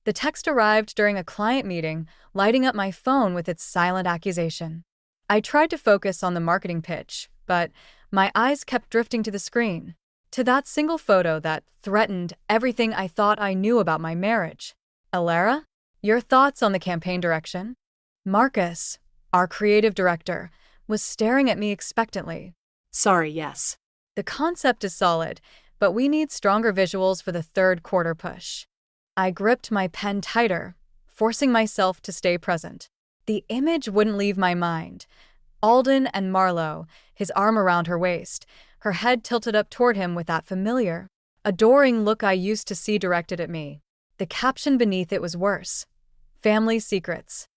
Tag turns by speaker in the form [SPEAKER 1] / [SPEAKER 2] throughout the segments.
[SPEAKER 1] The text arrived during a client meeting, lighting up my phone with its silent accusation. I tried to focus on the marketing pitch, but my eyes kept drifting to the screen, to that single photo that threatened everything I thought I knew about my marriage. Alara, your thoughts on the campaign direction? Marcus, our creative director, was staring at me expectantly.
[SPEAKER 2] Sorry, yes.
[SPEAKER 1] The concept is solid, but we need stronger visuals for the third quarter push. I gripped my pen tighter, forcing myself to stay present. The image wouldn't leave my mind. Alden and Marlo, his arm around her waist, her head tilted up toward him with that familiar, adoring look I used to see directed at me. The caption beneath it was worse. Family secrets.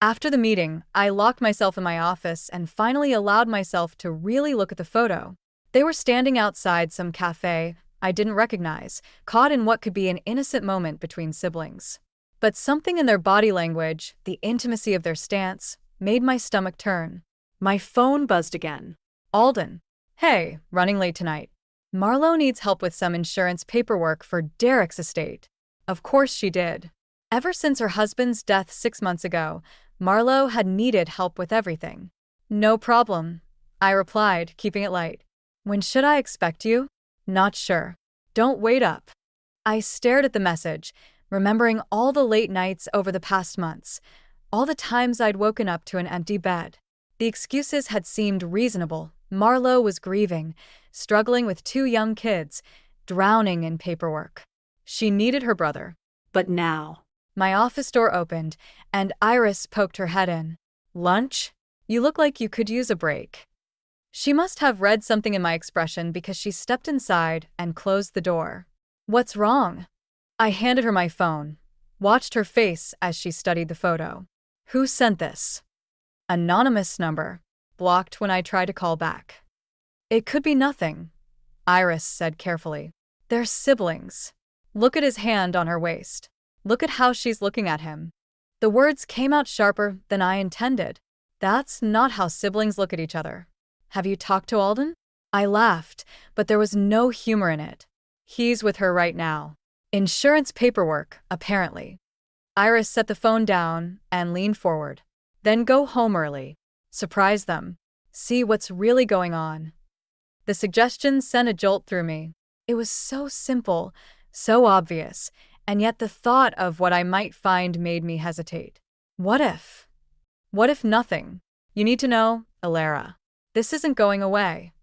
[SPEAKER 1] After the meeting, I locked myself in my office and finally allowed myself to really look at the photo. They were standing outside some cafe I didn't recognize, caught in what could be an innocent moment between siblings. But something in their body language, the intimacy of their stance, made my stomach turn. My phone buzzed again. Alden. Hey, running late tonight. Marlo needs help with some insurance paperwork for Derek's estate. Of course she did. Ever since her husband's death 6 months ago, Marlo had needed help with everything. No problem, I replied, keeping it light. When should I expect you? Not sure. Don't wait up. I stared at the message, remembering all the late nights over the past months, all the times I'd woken up to an empty bed. The excuses had seemed reasonable. Marlo was grieving, struggling with 2 young kids, drowning in paperwork. She needed her brother.
[SPEAKER 2] But now.
[SPEAKER 1] My office door opened, and Iris poked her head in. Lunch? You look like you could use a break. She must have read something in my expression because she stepped inside and closed the door. What's wrong? I handed her my phone, watched her face as she studied the photo. Who sent this? Anonymous number, blocked when I tried to call back. It could be nothing, Iris said carefully. They're siblings. Look at his hand on her waist. Look at how she's looking at him. The words came out sharper than I intended. That's not how siblings look at each other. Have you talked to Alden? I laughed, but there was no humor in it. He's with her right now. Insurance paperwork, apparently. Iris set the phone down and leaned forward. Then go home early. Surprise them. See what's really going on. The suggestion sent a jolt through me. It was so simple, so obvious, and yet the thought of what I might find made me hesitate. What if? What if nothing? You need to know, Alara. This isn't going away.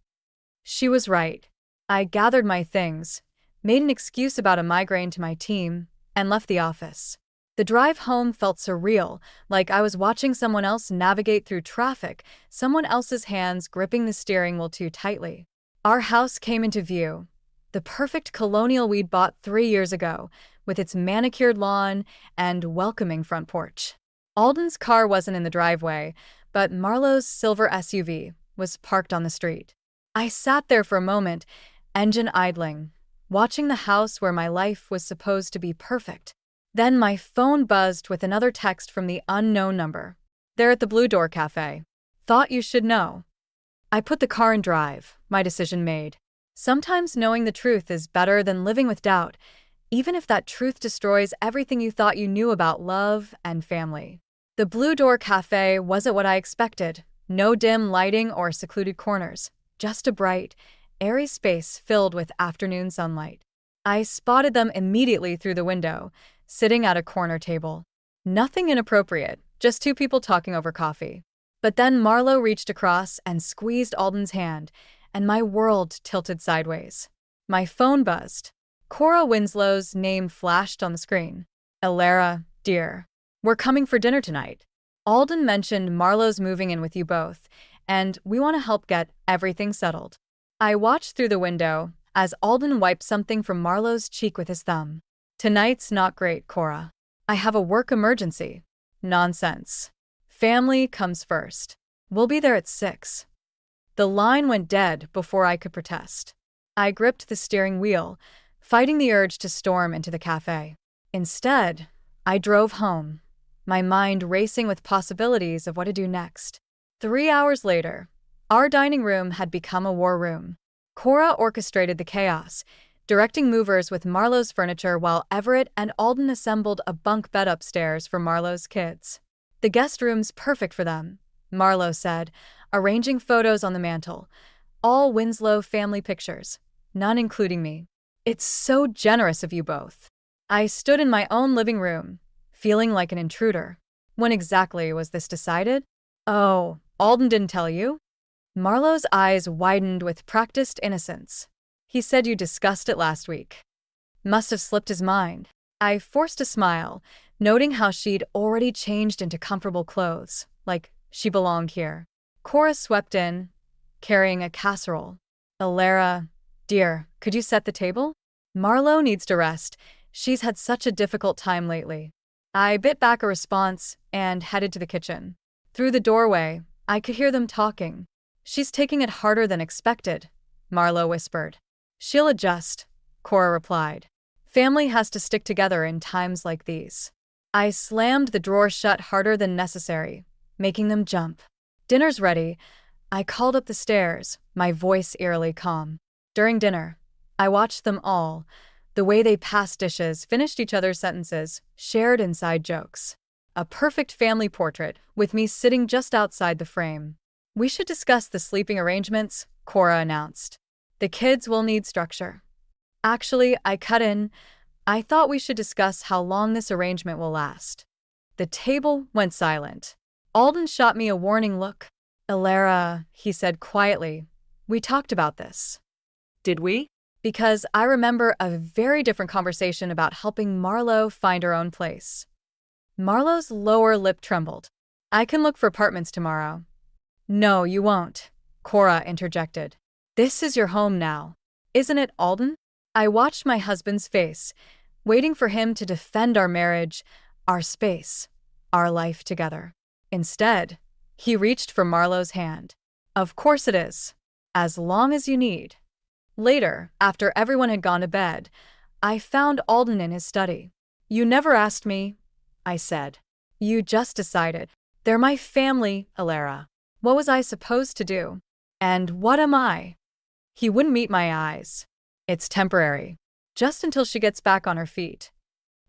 [SPEAKER 1] She was right. I gathered my things, made an excuse about a migraine to my team, and left the office. The drive home felt surreal, like I was watching someone else navigate through traffic, someone else's hands gripping the steering wheel too tightly. Our house came into view, the perfect colonial we'd bought 3 years ago, with its manicured lawn and welcoming front porch. Alden's car wasn't in the driveway, but Marlo's silver SUV was parked on the street. I sat there for a moment, engine idling, watching the house where my life was supposed to be perfect. Then my phone buzzed with another text from the unknown number. They're at the Blue Door Cafe. Thought you should know. I put the car in drive, my decision made. Sometimes knowing the truth is better than living with doubt, even if that truth destroys everything you thought you knew about love and family. The Blue Door Cafe wasn't what I expected. No dim lighting or secluded corners, just a bright, airy space filled with afternoon sunlight. I spotted them immediately through the window, sitting at a corner table. Nothing inappropriate, just 2 people talking over coffee. But then Marlo reached across and squeezed Alden's hand, and my world tilted sideways. My phone buzzed. Cora Winslow's name flashed on the screen. Alara, dear. We're coming for dinner tonight. Alden mentioned Marlo's moving in with you both, and we want to help get everything settled. I watched through the window as Alden wiped something from Marlo's cheek with his thumb. Tonight's not great, Cora. I have a work emergency. Nonsense. Family comes first. We'll be there at 6. The line went dead before I could protest. I gripped the steering wheel, fighting the urge to storm into the cafe. Instead, I drove home, my mind racing with possibilities of what to do next. 3 hours later, our dining room had become a war room. Cora orchestrated the chaos, directing movers with Marlowe's furniture while Everett and Alden assembled a bunk bed upstairs for Marlowe's kids. The guest room's perfect for them, Marlowe said, arranging photos on the mantel. All Winslow family pictures, none including me. It's so generous of you both. I stood in my own living room, feeling like an intruder. When exactly was this decided? Oh, Alden didn't tell you? Marlowe's eyes widened with practiced innocence. He said you discussed it last week. Must have slipped his mind. I forced a smile, noting how she'd already changed into comfortable clothes, like she belonged here. Cora swept in, carrying a casserole. Alara, dear, could you set the table? Marlowe needs to rest. She's had such a difficult time lately. I bit back a response and headed to the kitchen. Through the doorway, I could hear them talking. She's taking it harder than expected, Marlowe whispered. She'll adjust, Cora replied. Family has to stick together in times like these. I slammed the drawer shut harder than necessary, making them jump. Dinner's ready. I called up the stairs, my voice eerily calm. During dinner, I watched them all, the way they passed dishes, finished each other's sentences, shared inside jokes. A perfect family portrait, with me sitting just outside the frame. We should discuss the sleeping arrangements, Cora announced. The kids will need structure. Actually, I cut in. I thought we should discuss how long this arrangement will last. The table went silent. Alden shot me a warning look. Alara, he said quietly, we talked about this.
[SPEAKER 2] Did we?
[SPEAKER 1] Because I remember a very different conversation about helping Marlowe find her own place. Marlowe's lower lip trembled. I can look for apartments tomorrow. No, you won't, Cora interjected. This is your home now. Isn't it, Alden? I watched my husband's face, waiting for him to defend our marriage, our space, our life together. Instead, he reached for Marlowe's hand. Of course it is. As long as you need. Later, after everyone had gone to bed, I found Alden in his study. You never asked me, I said. You just decided. They're my family, Alara. What was I supposed to do? And what am I? He wouldn't meet my eyes. It's temporary. Just until she gets back on her feet.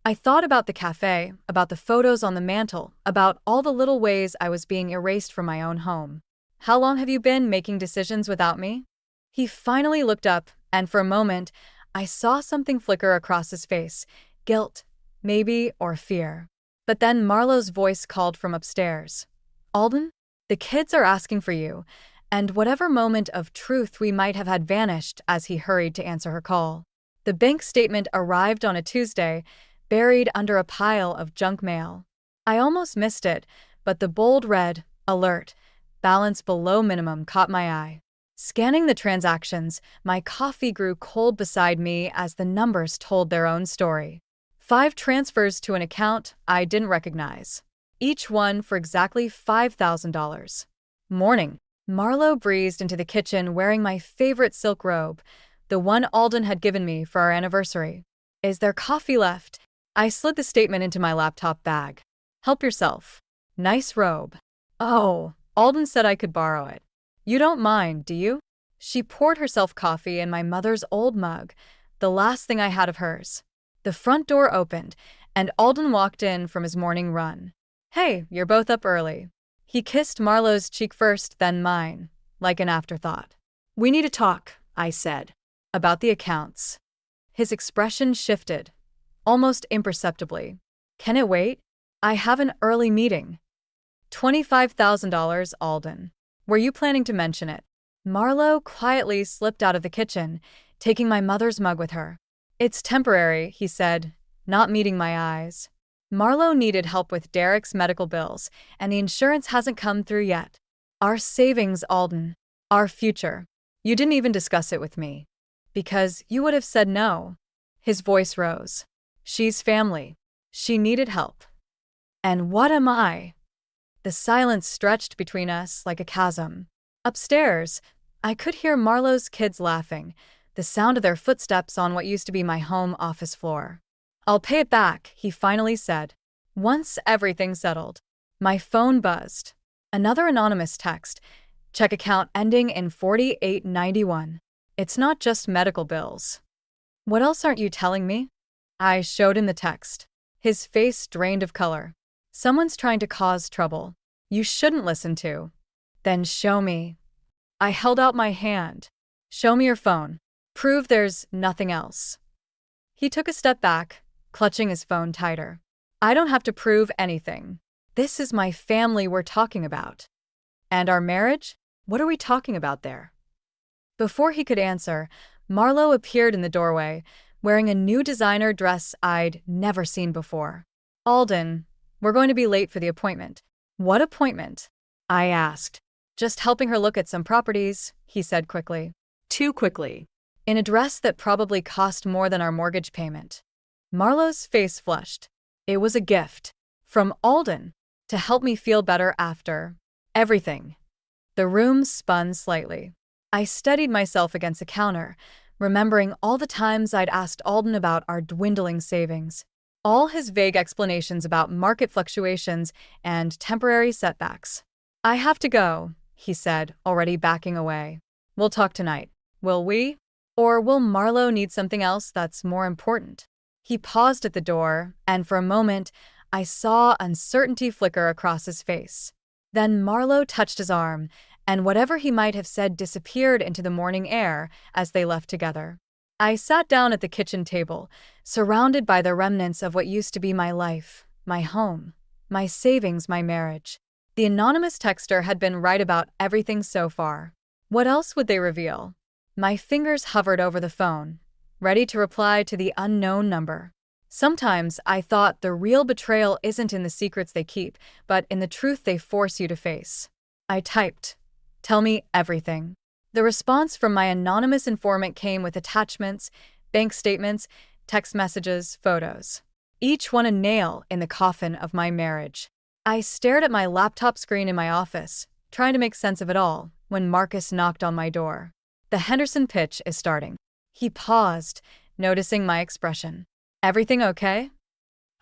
[SPEAKER 1] I thought about the cafe, about the photos on the mantel, about all the little ways I was being erased from my own home. How long have you been making decisions without me? He finally looked up, and for a moment, I saw something flicker across his face. Guilt, maybe, or fear. But then Marlowe's voice called from upstairs. Alden, the kids are asking for you, and whatever moment of truth we might have had vanished as he hurried to answer her call. The bank statement arrived on a Tuesday, buried under a pile of junk mail. I almost missed it, but the bold red, alert, balance below minimum caught my eye. Scanning the transactions, my coffee grew cold beside me as the numbers told their own story. 5 transfers to an account I didn't recognize. Each one for exactly $5,000. Morning. Marlowe breezed into the kitchen wearing my favorite silk robe, the one Alden had given me for our anniversary. Is there coffee left? I slid the statement into my laptop bag. Help yourself. Nice robe. Oh, Alden said I could borrow it. You don't mind, do you? She poured herself coffee in my mother's old mug, the last thing I had of hers. The front door opened, and Alden walked in from his morning run. Hey, you're both up early. He kissed Marlowe's cheek first, then mine, like an afterthought.
[SPEAKER 2] We need to talk, I said.
[SPEAKER 1] About the accounts. His expression shifted, almost imperceptibly. Can it wait? I have an early meeting. $25,000, Alden. Were you planning to mention it? Marlowe quietly slipped out of the kitchen, taking my mother's mug with her. It's temporary, he said, not meeting my eyes. Marlowe needed help with Derek's medical bills, and the insurance hasn't come through yet. Our savings, Alden. Our future. You didn't even discuss it with me. Because you would have said no. His voice rose. She's family. She needed help. And what am I? The silence stretched between us like a chasm. Upstairs, I could hear Marlowe's kids laughing, the sound of their footsteps on what used to be my home office floor. I'll pay it back, he finally said. Once everything settled. My phone buzzed. Another anonymous text. Check account ending in 4891. It's not just medical bills. What else aren't you telling me? I showed him the text. His face drained of color. Someone's trying to cause trouble. You shouldn't listen to. Then show me. I held out my hand. Show me your phone. Prove there's nothing else. He took a step back, clutching his phone tighter. I don't have to prove anything. This is my family we're talking about. And our marriage? What are we talking about there? Before he could answer, Marlo appeared in the doorway, wearing a new designer dress I'd never seen before. Alden, we're going to be late for the appointment. What appointment? I asked. Just helping her look at some properties, he said quickly.
[SPEAKER 2] Too quickly.
[SPEAKER 1] In a dress that probably cost more than our mortgage payment. Marlo's face flushed. It was a gift. From Alden. To help me feel better after. Everything. The room spun slightly. I steadied myself against the counter, remembering all the times I'd asked Alden about our dwindling savings. All his vague explanations about market fluctuations and temporary setbacks. I have to go, he said, already backing away. We'll talk tonight. Will we? Or will Marlo need something else that's more important? He paused at the door, and for a moment, I saw uncertainty flicker across his face. Then Marlo touched his arm, and whatever he might have said disappeared into the morning air as they left together. I sat down at the kitchen table, surrounded by the remnants of what used to be my life, my home, my savings, my marriage. The anonymous texter had been right about everything so far. What else would they reveal? My fingers hovered over the phone, ready to reply to the unknown number. Sometimes I thought the real betrayal isn't in the secrets they keep, but in the truth they force you to face. I typed, "Tell me everything." The response from my anonymous informant came with attachments, bank statements, text messages, photos. Each one a nail in the coffin of my marriage. I stared at my laptop screen in my office, trying to make sense of it all, when Marcus knocked on my door. "The Henderson pitch is starting." He paused, noticing my expression. "Everything okay?"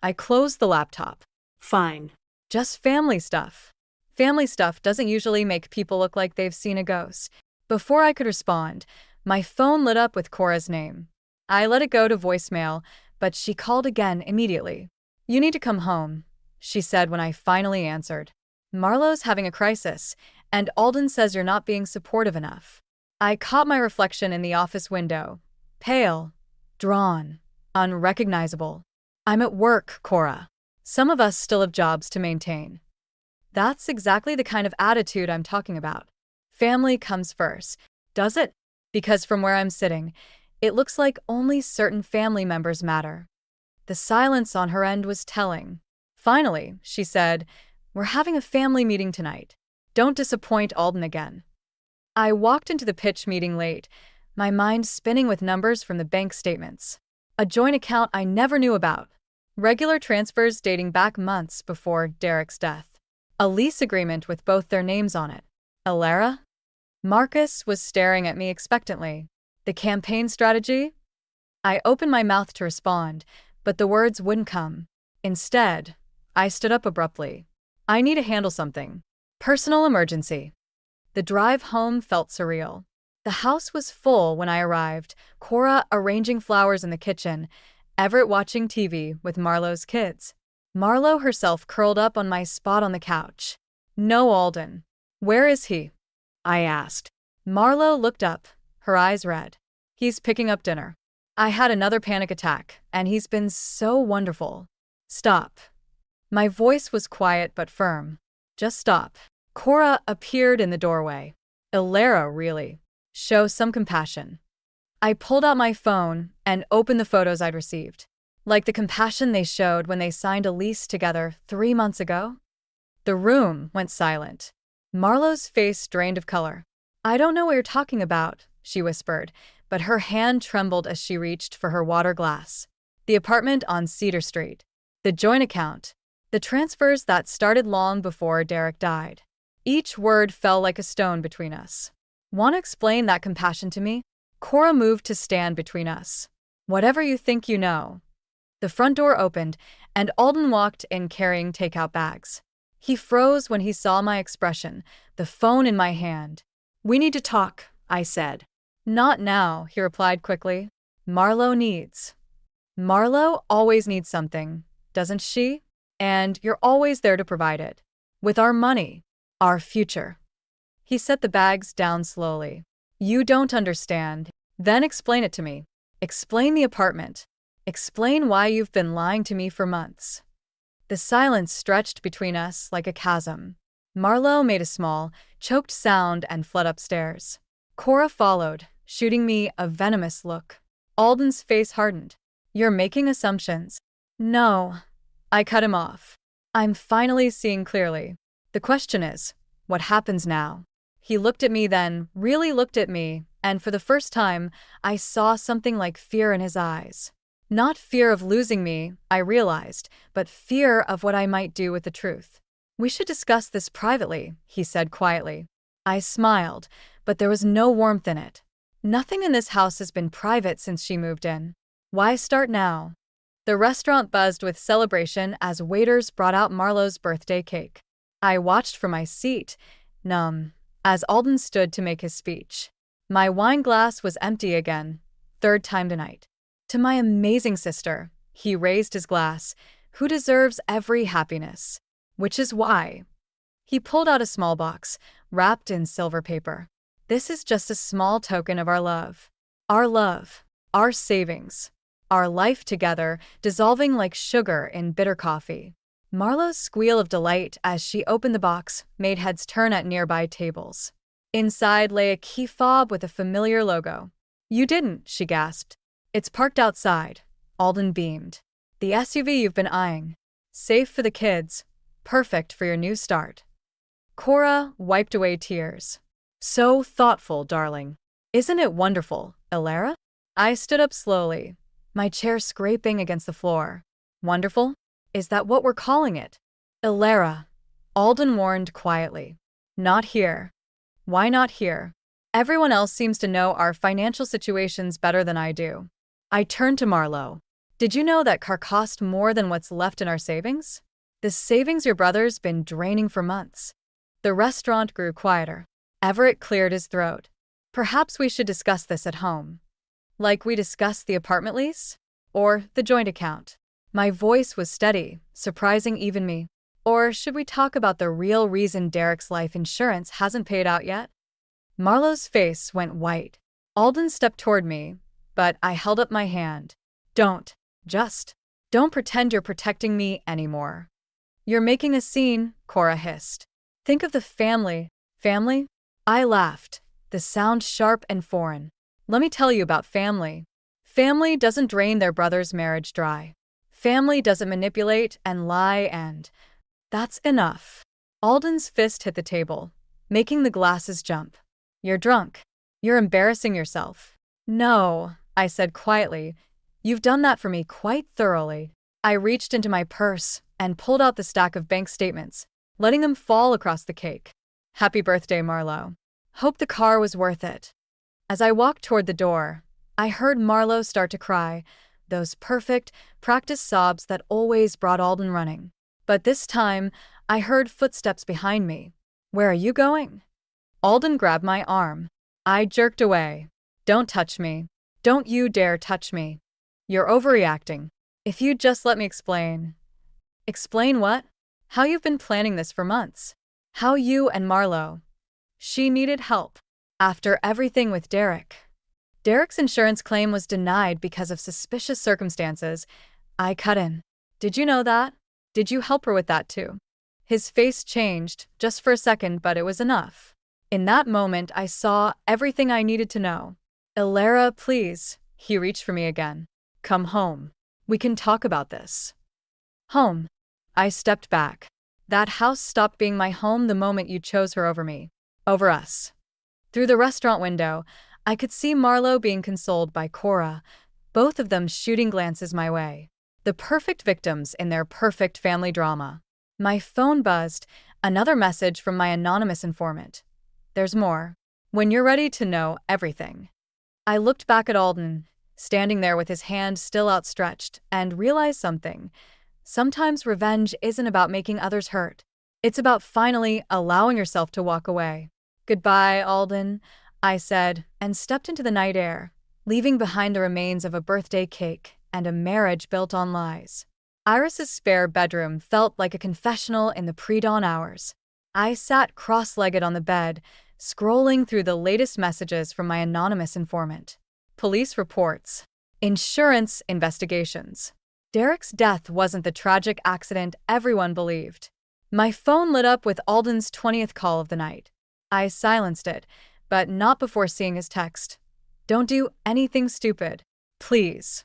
[SPEAKER 1] I closed the laptop.
[SPEAKER 2] Fine.
[SPEAKER 1] "Just family stuff." Family stuff doesn't usually make people look like they've seen a ghost. Before I could respond, my phone lit up with Cora's name. I let it go to voicemail, but she called again immediately. "You need to come home," she said when I finally answered. "Marlo's having a crisis, and Alden says you're not being supportive enough." I caught my reflection in the office window. Pale, drawn, unrecognizable. "I'm at work, Cora. Some of us still have jobs to maintain." That's exactly the kind of attitude I'm talking about. Family comes first, does it? Because from where I'm sitting, it looks like only certain family members matter. The silence on her end was telling. Finally, she said, "We're having a family meeting tonight. Don't disappoint Alden again." I walked into the pitch meeting late, my mind spinning with numbers from the bank statements. A joint account I never knew about. Regular transfers dating back months before Derek's death. A lease agreement with both their names on it. Alara? Marcus was staring at me expectantly. The campaign strategy? I opened my mouth to respond, but the words wouldn't come. Instead, I stood up abruptly. "I need to handle something. Personal emergency." The drive home felt surreal. The house was full when I arrived, Cora arranging flowers in the kitchen, Everett watching TV with Marlo's kids. Marlo herself curled up on my spot on the couch. "No Alden. Where is he?" I asked. Marlo looked up, her eyes red. "He's picking up dinner. I had another panic attack, and he's been so wonderful." "Stop." My voice was quiet but firm. "Just stop." Cora appeared in the doorway. "Alara, really. Show some compassion." I pulled out my phone and opened the photos I'd received. Like the compassion they showed when they signed a lease together 3 months ago. The room went silent. Marlo's face drained of color. "I don't know what you're talking about," she whispered, but her hand trembled as she reached for her water glass. "The apartment on Cedar Street. The joint account. The transfers that started long before Derek died." Each word fell like a stone between us. "Want to explain that compassion to me?" Cora moved to stand between us. "Whatever you think you know." The front door opened, and Alden walked in carrying takeout bags. He froze when he saw my expression, the phone in my hand. "We need to talk," I said. "Not now," he replied quickly. Marlo needs. Marlo always needs something, doesn't she? And you're always there to provide it. With our money, our future. He set the bags down slowly. You don't understand. Then explain it to me. Explain the apartment. Explain why you've been lying to me for months. The silence stretched between us like a chasm. Marlo made a small, choked sound and fled upstairs. Cora followed, shooting me a venomous look. Alden's face hardened. You're making assumptions. No. I cut him off. I'm finally seeing clearly. The question is, what happens now? He looked at me then, really looked at me, and for the first time, I saw something like fear in his eyes. Not fear of losing me, I realized, but fear of what I might do with the truth. We should discuss this privately, he said quietly. I smiled, but there was no warmth in it. Nothing in this house has been private since she moved in. Why start now? The restaurant buzzed with celebration as waiters brought out Marlo's birthday cake. I watched from my seat, numb, as Alden stood to make his speech. My wine glass was empty again, third time tonight. To my amazing sister, he raised his glass, who deserves every happiness. Which is why. He pulled out a small box, wrapped in silver paper. This is just a small token of our love. Our savings, our life together, dissolving like sugar in bitter coffee. Marlo's squeal of delight as she opened the box made heads turn at nearby tables. Inside lay a key fob with a familiar logo. You didn't, she gasped. It's parked outside. Alden beamed. The SUV you've been eyeing. Safe for the kids. Perfect for your new start. Cora wiped away tears. So thoughtful, darling. Isn't it wonderful, Elara? I stood up slowly, my chair scraping against the floor. Wonderful? Is that what we're calling it? Elara, Alden warned quietly. Not here. Why not here? Everyone else seems to know our financial situations better than I do. I turned to Marlo. Did you know that car cost more than what's left in our savings? The savings your brother's been draining for months. The restaurant grew quieter. Everett cleared his throat. Perhaps we should discuss this at home. Like we discussed the apartment lease? Or the joint account? My voice was steady, surprising even me. Or should we talk about the real reason Derek's life insurance hasn't paid out yet? Marlo's face went white. Alden stepped toward me, but I held up my hand. Don't pretend you're protecting me anymore. You're making a scene, Cora hissed. Think of the family. Family? I laughed, the sound sharp and foreign. Let me tell you about family. Family doesn't drain their brother's marriage dry. Family doesn't manipulate and lie and… That's enough. Alden's fist hit the table, making the glasses jump. You're drunk. You're embarrassing yourself. No, I said quietly. You've done that for me quite thoroughly. I reached into my purse and pulled out the stack of bank statements, letting them fall across the cake. Happy birthday, Marlo. Hope the car was worth it. As I walked toward the door, I heard Marlo start to cry, those perfect, practiced sobs that always brought Alden running. But this time, I heard footsteps behind me. Where are you going? Alden grabbed my arm. I jerked away. Don't touch me. Don't you dare touch me. You're overreacting. If you'd just let me explain. Explain what? How you've been planning this for months. How you and Marlo. She needed help. After everything with Derek. Derek's insurance claim was denied because of suspicious circumstances. I cut in. Did you know that? Did you help her with that too? His face changed, just for a second, but it was enough. In that moment, I saw everything I needed to know. Elara, please. He reached for me again. Come home. We can talk about this. Home. I stepped back. That house stopped being my home the moment you chose her over me. Over us. Through the restaurant window, I could see Marlo being consoled by Cora, both of them shooting glances my way. The perfect victims in their perfect family drama. My phone buzzed, another message from my anonymous informant. There's more. When you're ready to know everything. I looked back at Alden, standing there with his hand still outstretched, and realized something. Sometimes revenge isn't about making others hurt. It's about finally allowing yourself to walk away. Goodbye, Alden, I said, and stepped into the night air, leaving behind the remains of a birthday cake and a marriage built on lies. Iris's spare bedroom felt like a confessional in the pre-dawn hours. I sat cross-legged on the bed, scrolling through the latest messages from my anonymous informant. Police reports. Insurance investigations. Derek's death wasn't the tragic accident everyone believed. My phone lit up with Alden's 20th call of the night. I silenced it, but not before seeing his text. Don't do anything stupid. Please.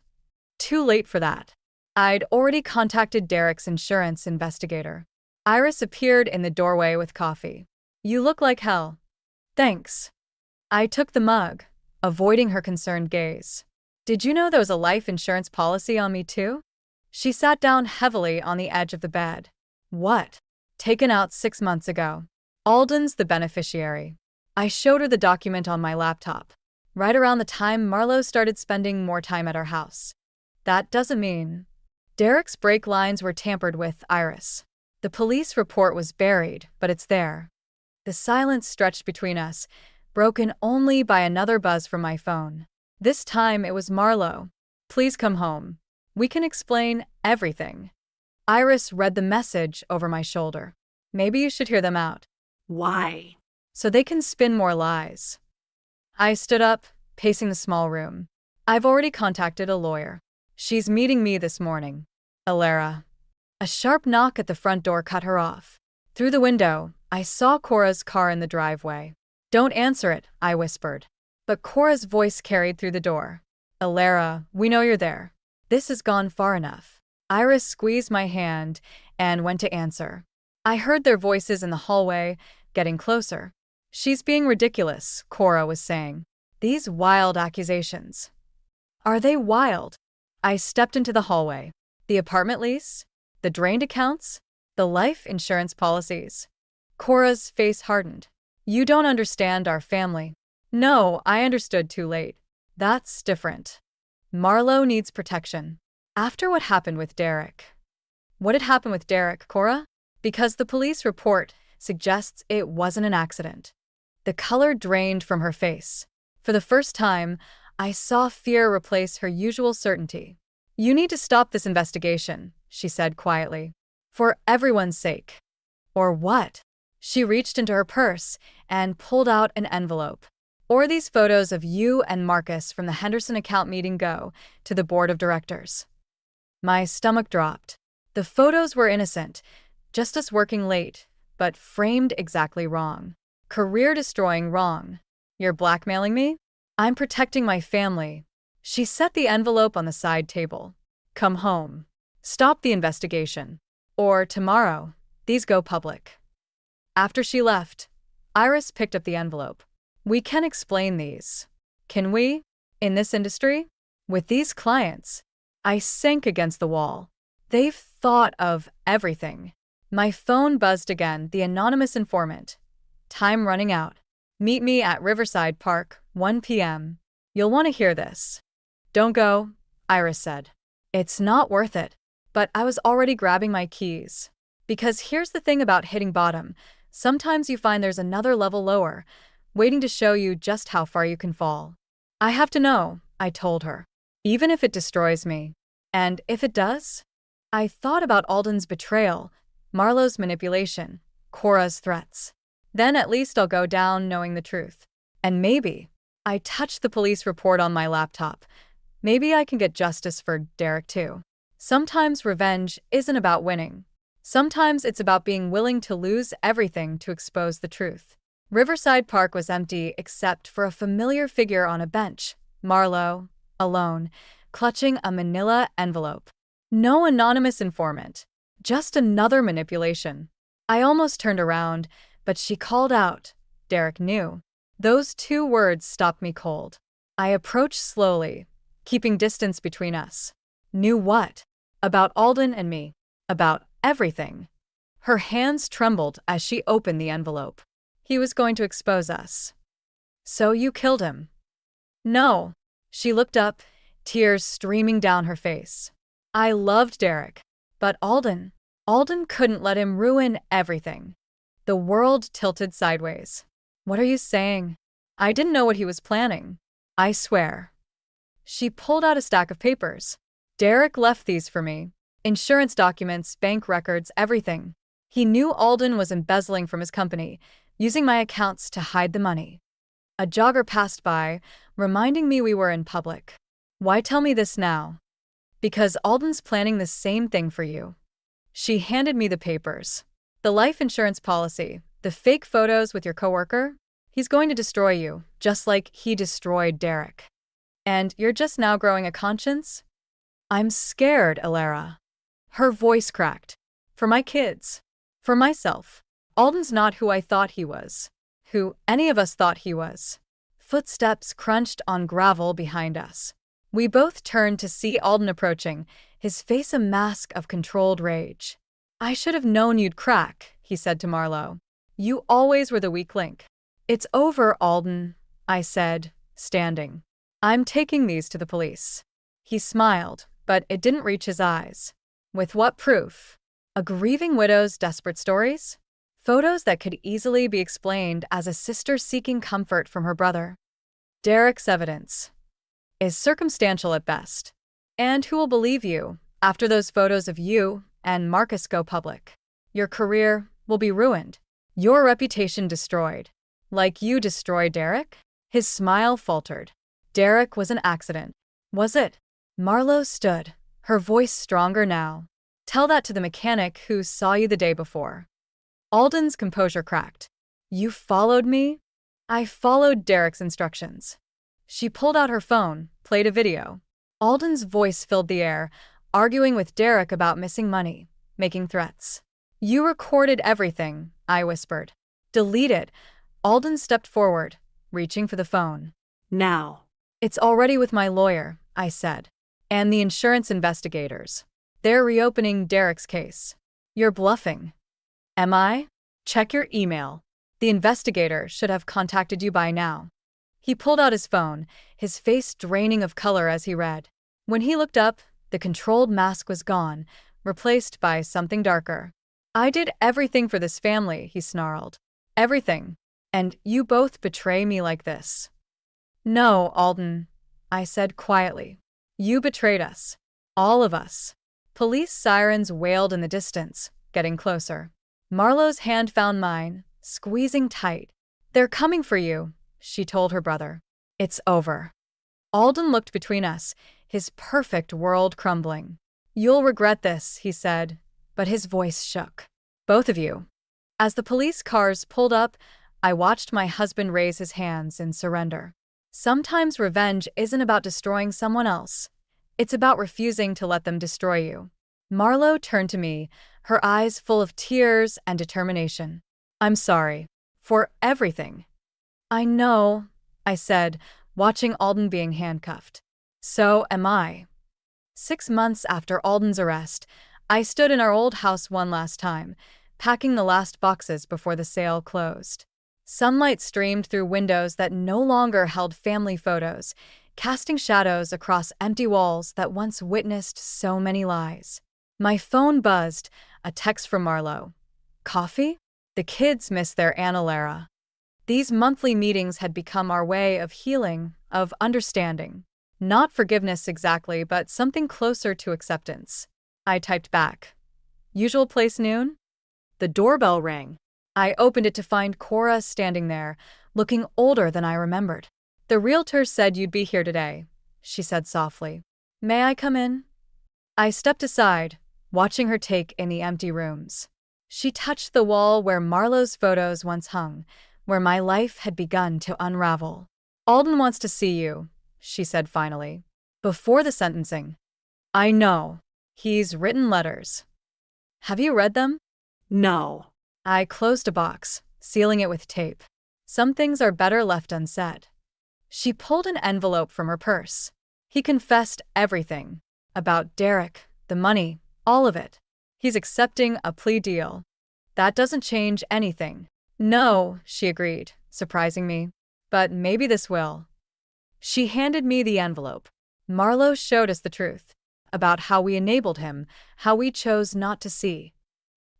[SPEAKER 1] Too late for that. I'd already contacted Derek's insurance investigator. Iris appeared in the doorway with coffee. You look like hell. Thanks. I took the mug, avoiding her concerned gaze. Did you know there was a life insurance policy on me too? She sat down heavily on the edge of the bed. What? Taken out 6 months ago. Alden's the beneficiary. I showed her the document on my laptop, right around the time Marlo started spending more time at our house. That doesn't mean. Derek's brake lines were tampered with, Iris. The police report was buried, but it's there. The silence stretched between us, broken only by another buzz from my phone. This time it was Marlo. Please come home. We can explain everything. Iris read the message over my shoulder. Maybe you should hear them out.
[SPEAKER 2] Why?
[SPEAKER 1] So they can spin more lies. I stood up, pacing the small room. I've already contacted a lawyer. She's meeting me this morning. Alara. A sharp knock at the front door cut her off. Through the window, I saw Cora's car in the driveway. Don't answer it, I whispered. But Cora's voice carried through the door. Alara, we know you're there. This has gone far enough. Iris squeezed my hand and went to answer. I heard their voices in the hallway, getting closer. She's being ridiculous, Cora was saying. These wild accusations. Are they wild? I stepped into the hallway. The apartment lease? The drained accounts? The life insurance policies? Cora's face hardened. You don't understand our family. No, I understood too late. That's different. Marlo needs protection. After what happened with Derek. What had happened with Derek, Cora? Because the police report suggests it wasn't an accident. The color drained from her face. For the first time, I saw fear replace her usual certainty. You need to stop this investigation, she said quietly. For everyone's sake. Or what? She reached into her purse and pulled out an envelope. Or these photos of you and Marcus from the Henderson account meeting go to the board of directors. My stomach dropped. The photos were innocent, just us working late, but framed exactly wrong. Career-destroying wrong. You're blackmailing me? I'm protecting my family. She set the envelope on the side table. Come home. Stop the investigation. Or tomorrow, these go public. After she left, Iris picked up the envelope. We can explain these. Can we? In this industry? With these clients? I sank against the wall. They've thought of everything. My phone buzzed again, the anonymous informant. Time running out. Meet me at Riverside Park, 1 p.m. You'll want to hear this. Don't go, Iris said. It's not worth it. But I was already grabbing my keys. Because here's the thing about hitting bottom. Sometimes you find there's another level lower, waiting to show you just how far you can fall. I have to know, I told her. Even if it destroys me. And if it does? I thought about Alden's betrayal, Marlo's manipulation, Cora's threats. Then at least I'll go down knowing the truth. And maybe, I touched the police report on my laptop. Maybe I can get justice for Derek too. Sometimes revenge isn't about winning. Sometimes it's about being willing to lose everything to expose the truth. Riverside Park was empty except for a familiar figure on a bench, Marlo, alone, clutching a manila envelope. No anonymous informant, just another manipulation. I almost turned around, but she called out, Derek knew. Those 2 words stopped me cold. I approached slowly, keeping distance between us. Knew what? About Alden and me. About everything. Her hands trembled as she opened the envelope. He was going to expose us. So you killed him? No. She looked up, tears streaming down her face. I loved Derek. But Alden couldn't let him ruin everything. The world tilted sideways. What are you saying? I didn't know what he was planning. I swear. She pulled out a stack of papers. Derek left these for me. Insurance documents, bank records, everything. He knew Alden was embezzling from his company, using my accounts to hide the money. A jogger passed by, reminding me we were in public. Why tell me this now? Because Alden's planning the same thing for you. She handed me the papers. The life insurance policy, the fake photos with your coworker. He's going to destroy you, just like he destroyed Derek. And you're just now growing a conscience? I'm scared, Alara. Her voice cracked. For my kids. For myself. Alden's not who I thought he was. Who any of us thought he was. Footsteps crunched on gravel behind us. We both turned to see Alden approaching, his face a mask of controlled rage. I should have known you'd crack, he said to Marlo. You always were the weak link. It's over, Alden, I said, standing. I'm taking these to the police. He smiled, but it didn't reach his eyes. With what proof? A grieving widow's desperate stories? Photos that could easily be explained as a sister seeking comfort from her brother. Derek's evidence is circumstantial at best. And who will believe you after those photos of you and Marcus go public? Your career will be ruined. Your reputation destroyed. Like you destroyed Derek? His smile faltered. Derek was an accident. Was it? Marlo stood, her voice stronger now. Tell that to the mechanic who saw you the day before. Alden's composure cracked. You followed me? I followed Derek's instructions. She pulled out her phone, played a video. Alden's voice filled the air, arguing with Derek about missing money, making threats. You recorded everything, I whispered. Delete it. Alden stepped forward, reaching for the phone.
[SPEAKER 2] Now.
[SPEAKER 1] It's already with my lawyer, I said. And the insurance investigators. They're reopening Derek's case. You're bluffing. Am I? Check your email. The investigator should have contacted you by now. He pulled out his phone, his face draining of color as he read. When he looked up, the controlled mask was gone, replaced by something darker. I did everything for this family, he snarled. Everything. And you both betray me like this. No, Alden, I said quietly. You betrayed us. All of us. Police sirens wailed in the distance, getting closer. Marlo's hand found mine, squeezing tight. They're coming for you, she told her brother. It's over. Alden looked between us, his perfect world crumbling. You'll regret this, he said, but his voice shook. Both of you. As the police cars pulled up, I watched my husband raise his hands in surrender. Sometimes revenge isn't about destroying someone else. It's about refusing to let them destroy you. Marlo turned to me, her eyes full of tears and determination. I'm sorry. For everything. I know, I said, watching Alden being handcuffed. So am I. 6 months after Alden's arrest, I stood in our old house one last time, packing the last boxes before the sale closed. Sunlight streamed through windows that no longer held family photos, casting shadows across empty walls that once witnessed so many lies. My phone buzzed, a text from Marlo. Coffee? The kids missed their Aunt Alara. These monthly meetings had become our way of healing, of understanding. Not forgiveness exactly, but something closer to acceptance. I typed back. Usual place noon? The doorbell rang. I opened it to find Cora standing there, looking older than I remembered. The realtor said you'd be here today, she said softly. May I come in? I stepped aside, watching her take in the empty rooms. She touched the wall where Marlo's photos once hung, where my life had begun to unravel. Alden wants to see you, she said finally. Before the sentencing. I know. He's written letters. Have you read them?
[SPEAKER 2] No.
[SPEAKER 1] I closed a box, sealing it with tape. Some things are better left unsaid. She pulled an envelope from her purse. He confessed everything. About Derek, the money, all of it. He's accepting a plea deal. That doesn't change anything. No, she agreed, surprising me. But maybe this will. She handed me the envelope. Marlo showed us the truth. About how we enabled him, how we chose not to see.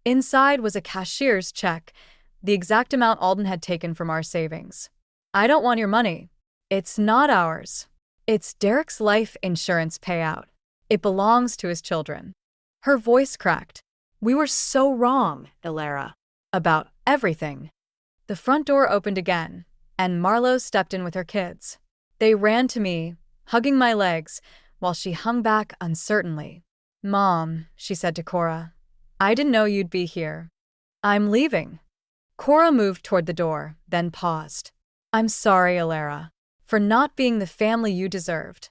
[SPEAKER 1] Inside was a cashier's check, the exact amount Alden had taken from our savings. I don't want your money. It's not ours. It's Derek's life insurance payout. It belongs to his children. Her voice cracked.
[SPEAKER 2] We were so wrong, Ilera.
[SPEAKER 1] About everything. The front door opened again, and Marlo stepped in with her kids. They ran to me, hugging my legs, while she hung back uncertainly. Mom, she said to Cora, I didn't know you'd be here. I'm leaving. Cora moved toward the door, then paused. I'm sorry, Ilera, for not being the family you deserved.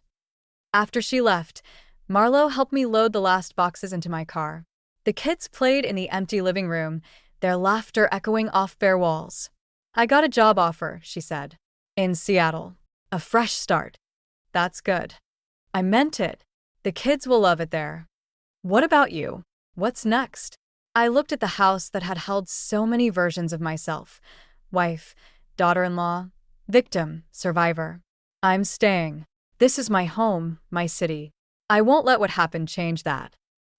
[SPEAKER 1] After she left, Marlo helped me load the last boxes into my car. The kids played in the empty living room, their laughter echoing off bare walls. I got a job offer, she said. In Seattle. A fresh start. That's good. I meant it. The kids will love it there. What about you? What's next? I looked at the house that had held so many versions of myself. Wife, daughter-in-law, victim, survivor. I'm staying. This is my home, my city. I won't let what happened change that.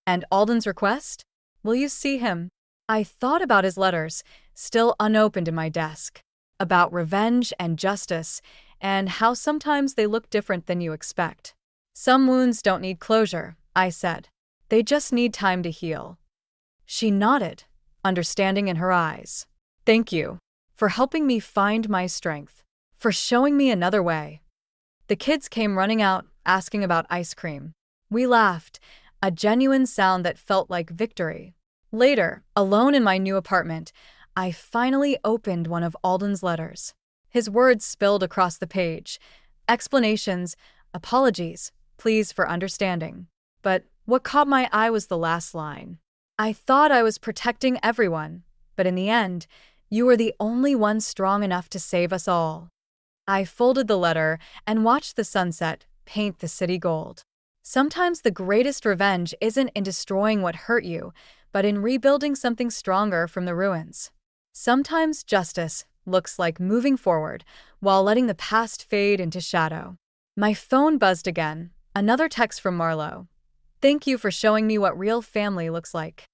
[SPEAKER 1] And Alden's request? Will you see him? I thought about his letters, still unopened in my desk, about revenge and justice, and how sometimes they look different than you expect. Some wounds don't need closure, I said. They just need time to heal. She nodded, understanding in her eyes. Thank you for helping me find my strength, for showing me another way. The kids came running out, asking about ice cream. We laughed, a genuine sound that felt like victory. Later, alone in my new apartment, I finally opened one of Alden's letters. His words spilled across the page. Explanations, apologies, pleas for understanding. But what caught my eye was the last line. I thought I was protecting everyone, but in the end, you were the only one strong enough to save us all. I folded the letter and watched the sunset paint the city gold. Sometimes the greatest revenge isn't in destroying what hurt you, but in rebuilding something stronger from the ruins. Sometimes justice looks like moving forward while letting the past fade into shadow. My phone buzzed again, another text from Marlo. Thank you for showing me what real family looks like.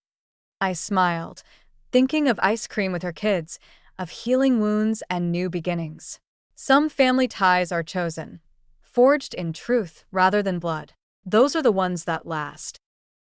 [SPEAKER 1] I smiled, thinking of ice cream with her kids, of healing wounds and new beginnings. Some family ties are chosen, forged in truth rather than blood. Those are the ones that last.